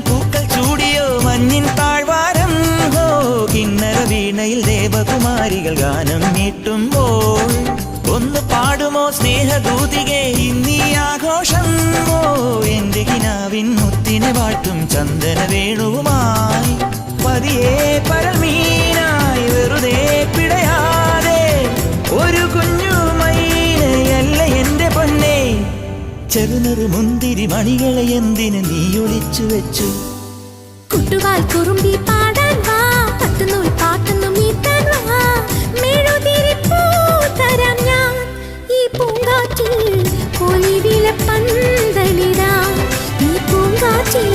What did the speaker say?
പൂക്കൾ ചൂടിയോ മഞ്ഞിൻ താഴ്വാരം ഹോ കിന്നര വീണയിൽ ദേവകുമാരികൾ ഗാനം മീട്ടുമ്പോൾ ഒന്ന് പാടുമോ സ്നേഹദൂതികെ ഇന്നീ ആഘോഷം ഓ എന്റെ കിനാവിൻ മുത്തിനെ വാഴ്ത്തും ചന്ദന വേണുവുമായി പതിയെ പരൽ മീനായി വെറുതെ പിടയാതെ ഒരു കുഞ്ഞു മൈനയല്ല എന്റെ പൊന്നെ ചെറുനൊരു മുന്തിരി മണികളെ എന്തിന് നീ ഒളിച്ചു വെച്ചു കുട്ടുകാൽ കുറുമ്പി പാടാൻ വാ പത്തുനൂൽ പാട്ടൊന്നും മീട്ടാൻ വാ മെഴുതിരിപ്പൂ തരാം ഞാൻ ഈ പൂങ്കാറ്റിൽ പൊലിവില പന്തലിടാം ഈ പൂങ്കാറ്റിൽ